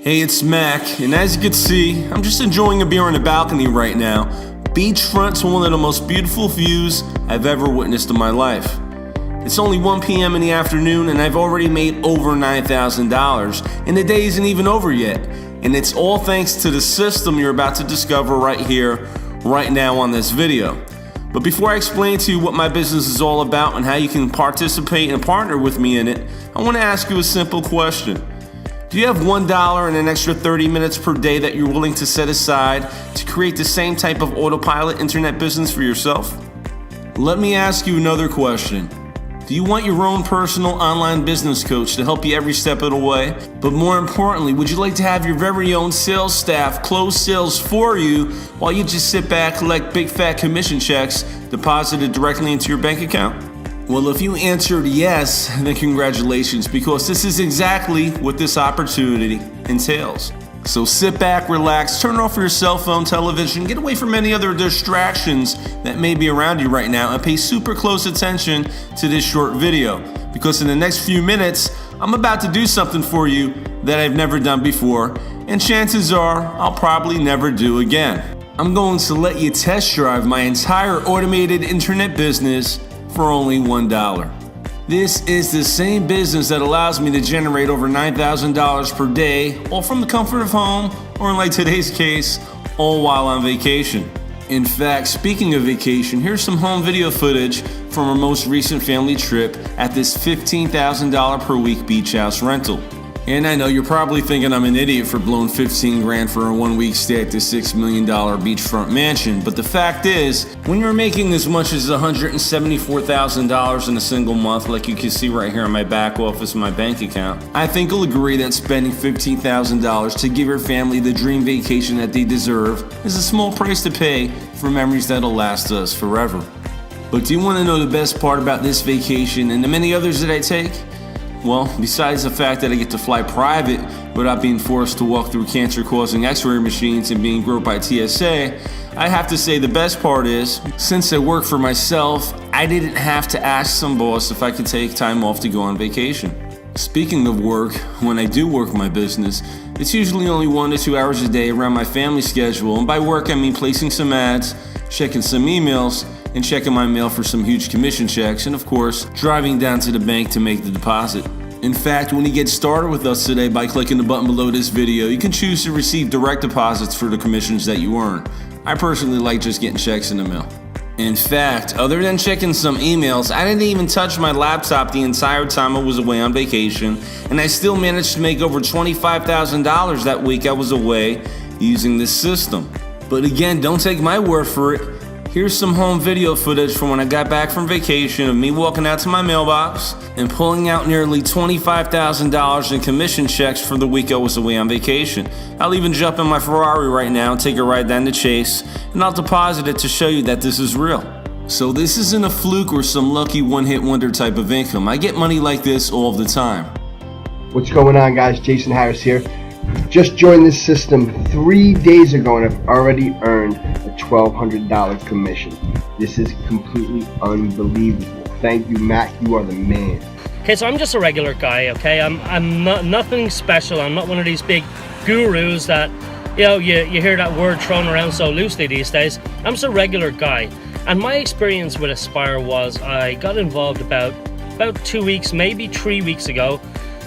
Hey, it's Mac, and as you can see, I'm just enjoying a beer on the balcony right now. Beachfront to one of the most beautiful views I've ever witnessed in my life. It's only 1 p.m. in the afternoon, and I've already made over $9,000, and the day isn't even over yet. And it's all thanks to the system you're about to discover right here, right now on this video. But before I explain to you what my business is all about and how you can participate and partner with me in it, I want to ask you a simple question. Do you have $1 and an extra 30 minutes per day that you're willing to set aside to create the same type of autopilot internet business for yourself? Let me ask you another question. Do you want your own personal online business coach to help you every step of the way? But more importantly, would you like to have your very own sales staff close sales for you while you just sit back, collect big fat commission checks deposited directly into your bank account? Well, if you answered yes, then congratulations, because this is exactly what this opportunity entails. So sit back, relax, turn off your cell phone, television, get away from any other distractions that may be around you right now, and pay super close attention to this short video, because in the next few minutes, I'm about to do something for you that I've never done before, and chances are I'll probably never do again. I'm going to let you test drive my entire automated internet business for only $1. This is the same business that allows me to generate over $9,000 per day, all from the comfort of home, or in like today's case, all while on vacation. In fact, speaking of vacation, here's some home video footage from our most recent family trip at this $15,000 per week beach house rental. And I know you're probably thinking I'm an idiot for blowing 15 grand for a 1 week stay at this $6 million beachfront mansion, but the fact is, when you're making as much as $174,000 in a single month, like you can see right here in my back office and my bank account, I think you'll agree that spending $15,000 to give your family the dream vacation that they deserve is a small price to pay for memories that'll last us forever. But do you want to know the best part about this vacation and the many others that I take? Well, besides the fact that I get to fly private without being forced to walk through cancer-causing x-ray machines and being groped by TSA, I have to say the best part is, since I work for myself, I didn't have to ask some boss if I could take time off to go on vacation. Speaking of work, when I do work my business, it's usually only 1 to 2 hours a day around my family schedule, and by work I mean placing some ads, checking some emails, and checking my mail for some huge commission checks, and of course, driving down to the bank to make the deposit. In fact, when you get started with us today by clicking the button below this video, you can choose to receive direct deposits for the commissions that you earn. I personally like just getting checks in the mail. In fact, other than checking some emails, I didn't even touch my laptop the entire time I was away on vacation, and I still managed to make over $25,000 that week I was away using this system. But again, don't take my word for it. Here's some home video footage from when I got back from vacation of me walking out to my mailbox and pulling out nearly $25,000 in commission checks for the week I was away on vacation. I'll even jump in my Ferrari right now and take a ride down to Chase, and I'll deposit it to show you that this is real. So this isn't a fluke or some lucky one-hit wonder type of income. I get money like this all the time. What's going on, guys? Jason Harris here. Just joined this system 3 days ago and I've already earned a $1,200 commission. This is completely unbelievable. Thank you, Matt. You are the man. Okay, so I'm just a regular guy, okay? I'm not nothing special. I'm not one of these big gurus that, you know, you hear that word thrown around so loosely these days. I'm just a regular guy. And my experience with Aspire was I got involved about 2 weeks, maybe 3 weeks ago.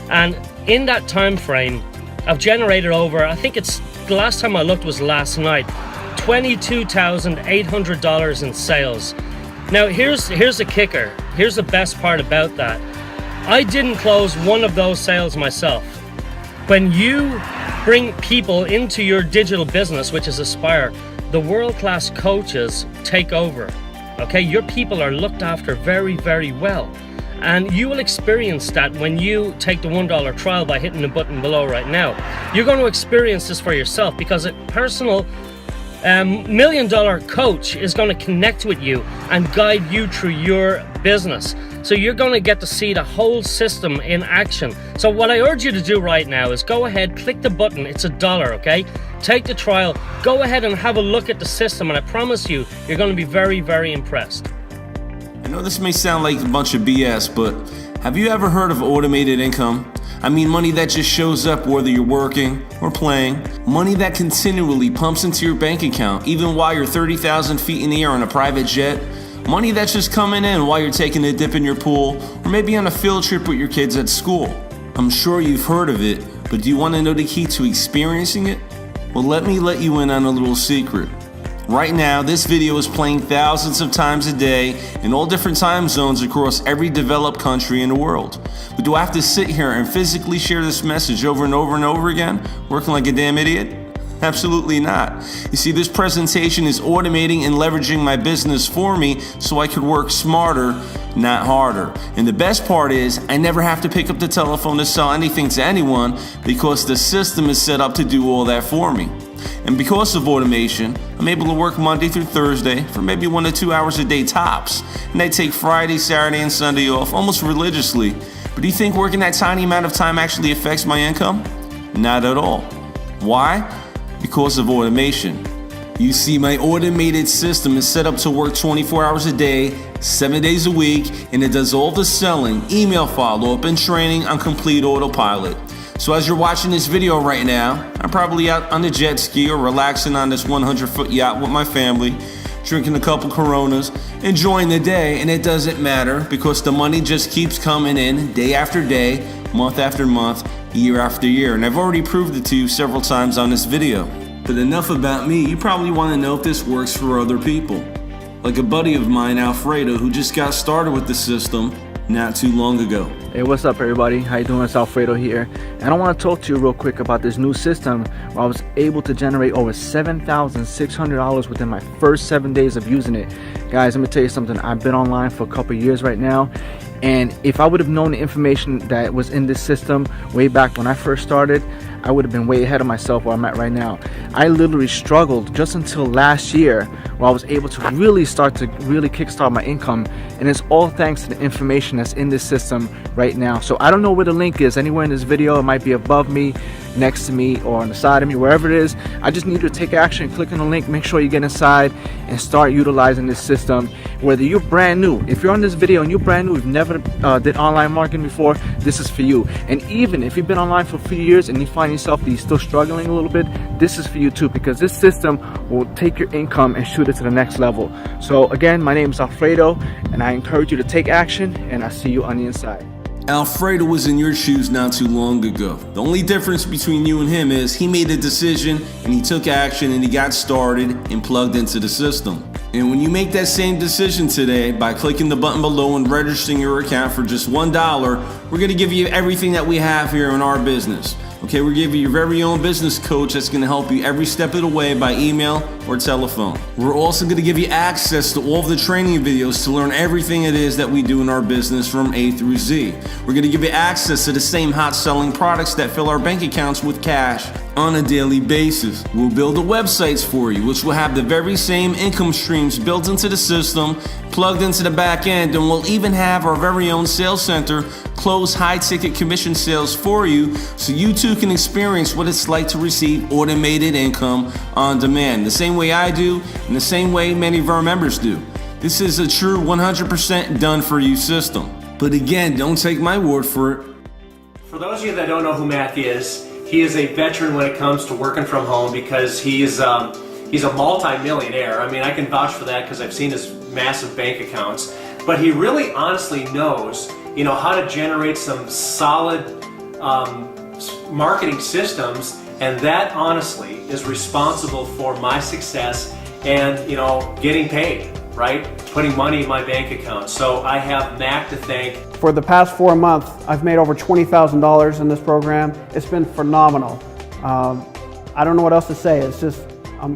And in that time frame, I've generated over, I think it's, the last time I looked was last night, $22,800 in sales. Now here's the kicker. Here's the best part about that. I didn't close one of those sales myself. When you bring people into your digital business, which is Aspire, the world-class coaches take over. Okay, your people are looked after very, very well. And you will experience that when you take the $1 trial by hitting the button below right now. You're going to experience this for yourself because a personal $1 million coach is going to connect with you and guide you through your business. So you're going to get to see the whole system in action. So what I urge you to do right now is go ahead, click the button. It's $1, okay? Take the trial, go ahead and have a look at the system, and I promise you, you're going to be very, very impressed. I know this may sound like a bunch of BS, but Have you ever heard of automated income? I mean, money that just shows up whether you're working or playing. Money that continually pumps into your bank account even while you're 30,000 feet in the air on a private jet. Money that's just coming in while you're taking a dip in your pool or maybe on a field trip with your kids at school. I'm sure you've heard of it, but do you want to know the key to experiencing it? Well, let me let you in on a little secret. Right now, this video is playing thousands of times a day in all different time zones across every developed country in the world. But do I have to sit here and physically share this message over and over and over again, working like a damn idiot? Absolutely not. You see, this presentation is automating and leveraging my business for me so I could work smarter, not harder. And the best part is I never have to pick up the telephone to sell anything to anyone because the system is set up to do all that for me. And because of automation, I'm able to work Monday through Thursday for maybe 1 to 2 hours a day tops. And I take Friday, Saturday, and Sunday off almost religiously. But do you think working that tiny amount of time actually affects my income? Not at all. Why? Because of automation. You see, my automated system is set up to work 24 hours a day, 7 days a week, and it does all the selling, email follow-up, and training on complete autopilot. So as you're watching this video right now, I'm probably out on the jet ski or relaxing on this 100-foot yacht with my family, drinking a couple Coronas, enjoying the day, and it doesn't matter because the money just keeps coming in day after day, month after month, year after year, and I've already proved it to you several times on this video. But enough about me, you probably want to know if this works for other people. Like a buddy of mine, Alfredo, who just got started with the system not too long ago. Hey, what's up everybody? How you doing? It's Alfredo here. And I want to talk to you real quick about this new system where I was able to generate over $7,600 within my first 7 days of using it. Guys, let me tell you something. I've been online for a couple years right now. And if I would have known the information that was in this system way back when I first started, I would have been way ahead of myself where I'm at right now. I literally struggled just until last year where I was able to really start to kickstart my income, and it's all thanks to the information that's in this system right now. So I don't know where the link is anywhere in this video. It might be above me, next to me, or on the side of me, wherever it is. I just need you to take action, click on the link, make sure you get inside and start utilizing this system. Whether you're brand new, if you're on this video and you're brand new, you've never did online marketing before, this is for you. And even if you've been online for a few years and you find yourself that you're still struggling a little bit, this is for you too, because this system will take your income and shoot it to the next level. So again, my name is Alfredo, and I encourage you to take action, and I'll see you on the inside. Alfredo was in your shoes not too long ago. The only difference between you and him is he made a decision and he took action and he got started and plugged into the system. And when you make that same decision today by clicking the button below and registering your account for just $1, we're going to give you everything that we have here in our business. Okay, we're giving you your very own business coach that's going to help you every step of the way by email or telephone. We're also going to give you access to all of the training videos to learn everything it is that we do in our business from A through Z. We're going to give you access to the same hot selling products that fill our bank accounts with cash on a daily basis. We'll build the websites for you, which will have the very same income streams built into the system, plugged into the back end, and we'll even have our very own sales center close high-ticket commission sales for you so you too can experience what it's like to receive automated income on demand, the same way I do and the same way many of our members do. This is a true 100% done-for-you system. But again, don't take my word for it. For those of you that don't know who Mac is, he is a veteran when it comes to working from home because he's a multi-millionaire. I mean, I can vouch for that because I've seen his massive bank accounts. But he really honestly knows, how to generate some solid marketing systems, and that honestly is responsible for my success and, getting paid, right? Putting money in my bank account. So I have Mac to thank. For the past 4 months, I've made over $20,000 in this program. It's been phenomenal. I don't know what else to say. It's just, I'm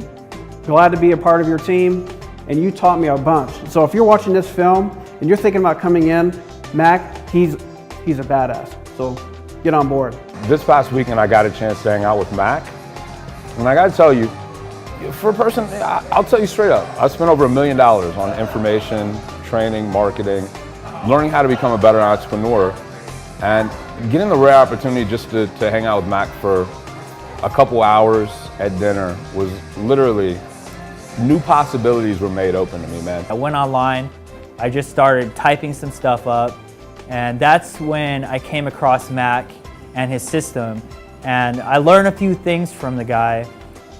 glad to be a part of your team, and you taught me a bunch. So if you're watching this film and you're thinking about coming in, Mac, he's a badass. So get on board. This past weekend, I got a chance to hang out with Mac, and I got to tell you, for a person, I'll tell you straight up, I spent over $1 million on information, training, marketing, learning how to become a better entrepreneur, and getting the rare opportunity just to hang out with Mac for a couple hours at dinner was literally, new possibilities were made open to me, man. I went online, I just started typing some stuff up, And that's when I came across Mac and his system, and I learned a few things from the guy.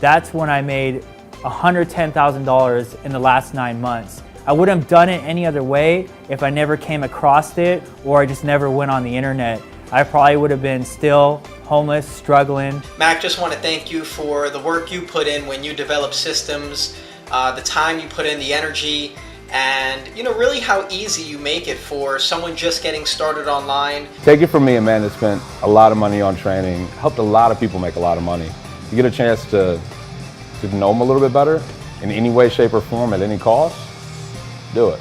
That's when I made $110,000 in the last 9 months. I wouldn't have done it any other way if I never came across it or I just never went on the internet. I probably would have been still homeless, struggling. Mac, just want to thank you for the work you put in when you develop systems, the time you put in, the energy, and really how easy you make it for someone just getting started online. Take it from me, a man that spent a lot of money on training, helped a lot of people make a lot of money. You get a chance to know them a little bit better in any way, shape, or form at any cost, do it.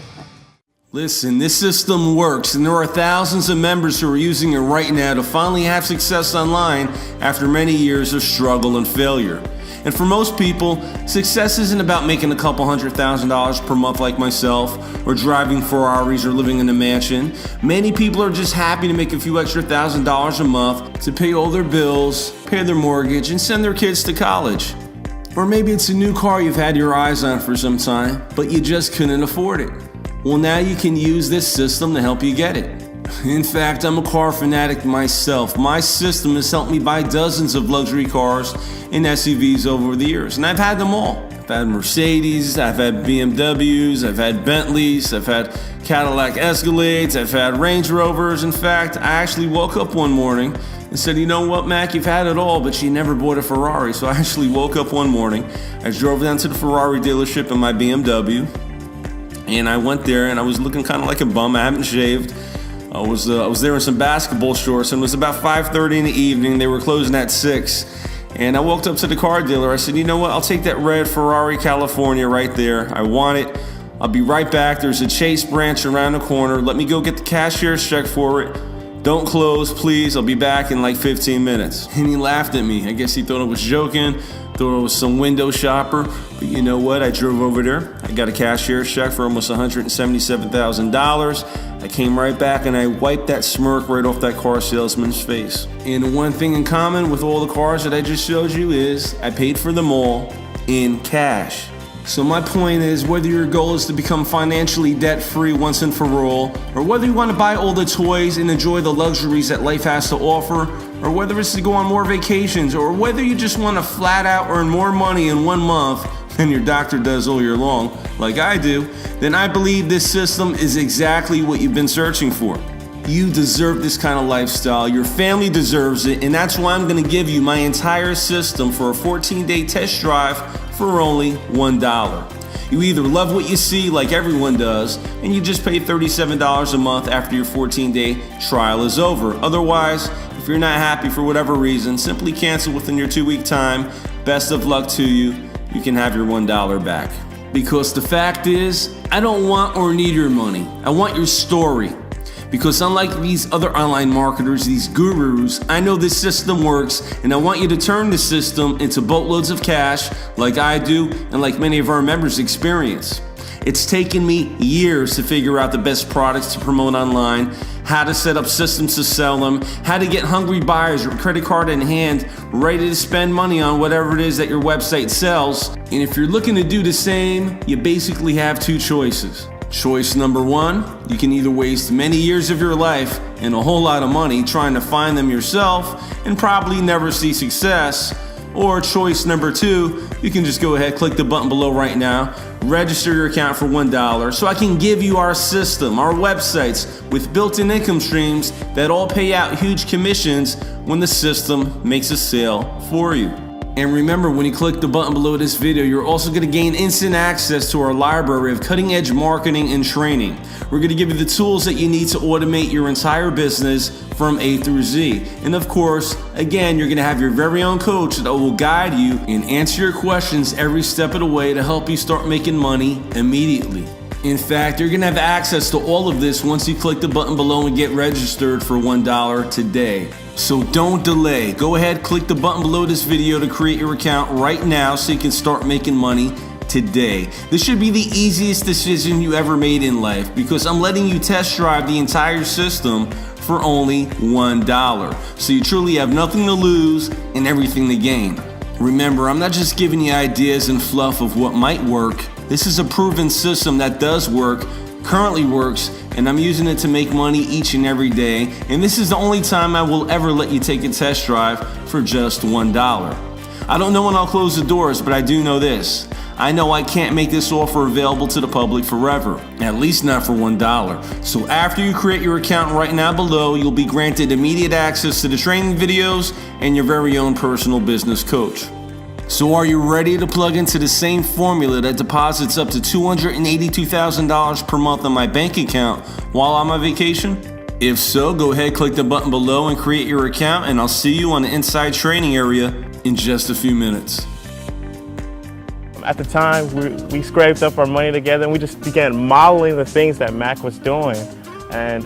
Listen, this system works, and there are thousands of members who are using it right now to finally have success online after many years of struggle and failure. And for most people, success isn't about making a couple $100,000 per month like myself, or driving Ferraris or living in a mansion. Many people are just happy to make a few extra $1,000s a month to pay all their bills, pay their mortgage, and send their kids to college. Or maybe it's a new car you've had your eyes on for some time, but you just couldn't afford it. Well, now you can use this system to help you get it. In fact, I'm a car fanatic myself. My system has helped me buy dozens of luxury cars and SUVs over the years, and I've had them all. I've had Mercedes, I've had BMWs, I've had Bentleys, I've had Cadillac Escalades, I've had Range Rovers. In fact, I actually woke up one morning and said, you know what, Mac, you've had it all, but you never bought a Ferrari. So I actually woke up one morning, I drove down to the Ferrari dealership in my BMW, and I went there and I was looking kind of like a bum. I haven't shaved. I was there in some basketball shorts, and it was about 5:30 in the evening. They were closing at 6. And I walked up to the car dealer. I said, you know what? I'll take that red Ferrari California right there. I want it. I'll be right back. There's a Chase branch around the corner. Let me go get the cashier's check for it. Don't close, please. I'll be back in like 15 minutes. And he laughed at me. I guess he thought I was joking, thought I was some window shopper. But you know what? I drove over there. I got a cashier's check for almost $177,000. I came right back and I wiped that smirk right off that car salesman's face. And the one thing in common with all the cars that I just showed you is I paid for them all in cash. So my point is, whether your goal is to become financially debt-free once and for all, or whether you want to buy all the toys and enjoy the luxuries that life has to offer, or whether it's to go on more vacations, or whether you just want to flat out earn more money in 1 month than your doctor does all year long, like I do, then I believe this system is exactly what you've been searching for. You deserve this kind of lifestyle, your family deserves it, and that's why I'm going to give you my entire system for a 14-day test drive for only $1. You either love what you see like everyone does, and you just pay $37 a month after your 14-day trial is over. Otherwise, if you're not happy for whatever reason, simply cancel within your 2-week time. Best of luck to you. You can have your $1 back. Because the fact is, I don't want or need your money. I want your story. Because unlike these other online marketers, these gurus, I know this system works, and I want you to turn the system into boatloads of cash like I do and like many of our members experience. It's taken me years to figure out the best products to promote online, how to set up systems to sell them, how to get hungry buyers with credit card in hand ready to spend money on whatever it is that your website sells. And if you're looking to do the same, you basically have 2 choices. Choice number 1, you can either waste many years of your life and a whole lot of money trying to find them yourself and probably never see success. Or choice number 2, you can just go ahead, click the button below right now, register your account for $1 so I can give you our system, our websites with built-in income streams that all pay out huge commissions when the system makes a sale for you. And remember, when you click the button below this video, you're also going to gain instant access to our library of cutting-edge marketing and training. We're going to give you the tools that you need to automate your entire business from A through Z. And of course, again, you're going to have your very own coach that will guide you and answer your questions every step of the way to help you start making money immediately. In fact, you're going to have access to all of this once you click the button below and get registered for $1 today. So don't delay. Go ahead, click the button below this video to create your account right now so you can start making money today. This should be the easiest decision you ever made in life because I'm letting you test drive the entire system for only $1. So you truly have nothing to lose and everything to gain. Remember, I'm not just giving you ideas and fluff of what might work. This is a proven system that does work, currently works, and I'm using it to make money each and every day, and this is the only time I will ever let you take a test drive for just $1. I don't know when I'll close the doors, but I do know this. I know I can't make this offer available to the public forever, at least not for $1. So after you create your account right now below, you'll be granted immediate access to the training videos and your very own personal business coach. So are you ready to plug into the same formula that deposits up to $282,000 per month on my bank account while I'm on vacation? If so, go ahead, click the button below and create your account, and I'll see you on the inside training area in just a few minutes. At the time, we scraped up our money together and we just began modeling the things that Mac was doing. And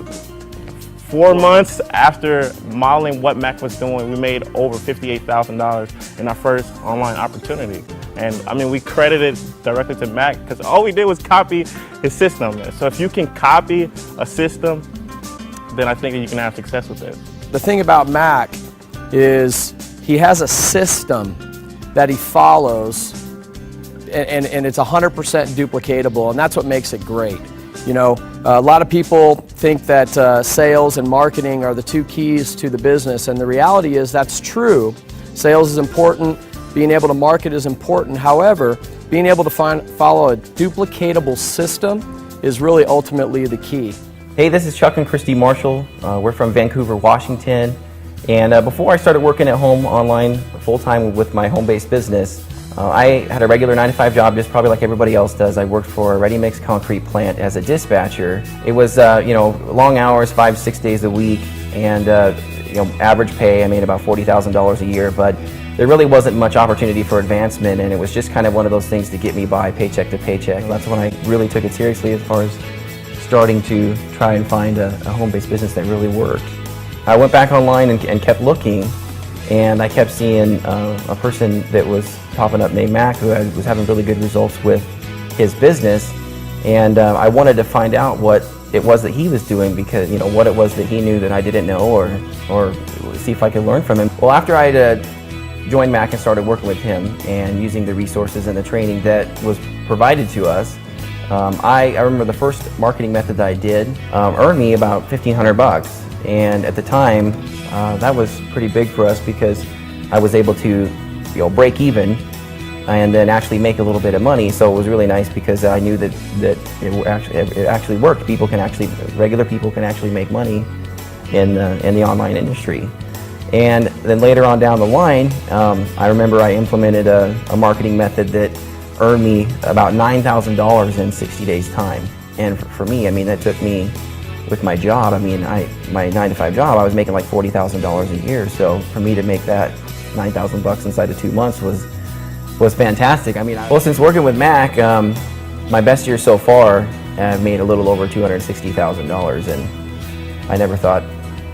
4 months after modeling what Mac was doing, we made over $58,000 in our first online opportunity. And I mean, we credited directly to Mac because all we did was copy his system. So if you can copy a system, then I think that you can have success with it. The thing about Mac is he has a system that he follows, and it's 100% duplicatable, and that's what makes it great. You know, a lot of people think that sales and marketing are the two keys to the business, and the reality is that's true. Sales is important, being able to market is important. However, being able to follow a duplicatable system is really ultimately the key. Hey, this is Chuck and Christy Marshall. We're from Vancouver, Washington. And before I started working at home online full-time with my home-based business, I had a regular 9-to-5 job, just probably like everybody else does. I worked for a ready-mix concrete plant as a dispatcher. It was, long hours, 5-6 days a week, and average pay. I made about $40,000 a year, but there really wasn't much opportunity for advancement, and it was just kind of one of those things to get me by, paycheck to paycheck. That's when I really took it seriously as far as starting to try and find a home-based business that really worked. I went back online and kept looking, and I kept seeing a person that was popping up named Mac who was having really good results with his business, and I wanted to find out what it was that he was doing, because what it was that he knew that I didn't know, or see if I could learn from him. Well, after I joined Mac and started working with him and using the resources and the training that was provided to us, I remember the first marketing method that I did earned me about $1,500, and at the time that was pretty big for us because I was able to break even and then actually make a little bit of money. So it was really nice because I knew that it actually worked. Regular people can actually make money in the online industry. And then later on down the line, I remember I implemented a marketing method that earned me about $9,000 in 60 days time. And for me, I mean, that took me, with my job, I mean, my 9-to-5 job, I was making like $40,000 a year. So for me to make that $9,000 inside of 2 months was fantastic. I mean, since working with Mac, my best year so far, I've made a little over $260,000, and I never thought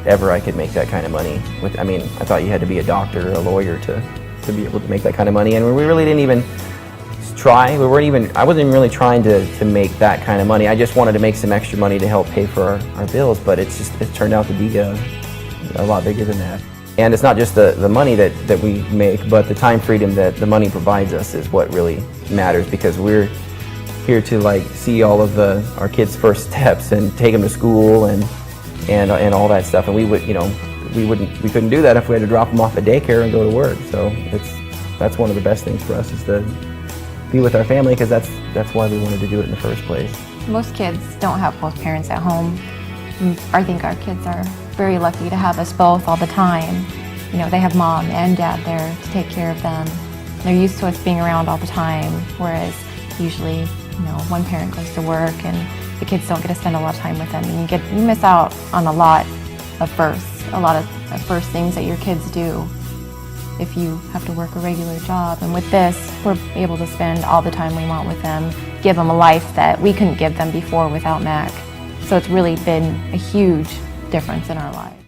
ever I could make that kind of money. I thought you had to be a doctor or a lawyer to be able to make that kind of money, and we really didn't even try. I wasn't even really trying to make that kind of money. I just wanted to make some extra money to help pay for our bills, but it's turned out to be a lot bigger than that. And it's not just the money that we make, but the time freedom that the money provides us is what really matters, because we're here to see all of our kids' first steps and take them to school and all that stuff. And we couldn't do that if we had to drop them off at daycare and go to work. So that's one of the best things for us, is to be with our family, because that's why we wanted to do it in the first place. Most kids don't have both parents at home. I think our kids are very lucky to have us both all the time. They have mom and dad there to take care of them. They're used to us being around all the time, whereas usually, one parent goes to work and the kids don't get to spend a lot of time with them, and you miss out on a lot of first things that your kids do if you have to work a regular job. And with this, we're able to spend all the time we want with them, give them a life that we couldn't give them before without Mac. So it's really been a huge difference in our lives.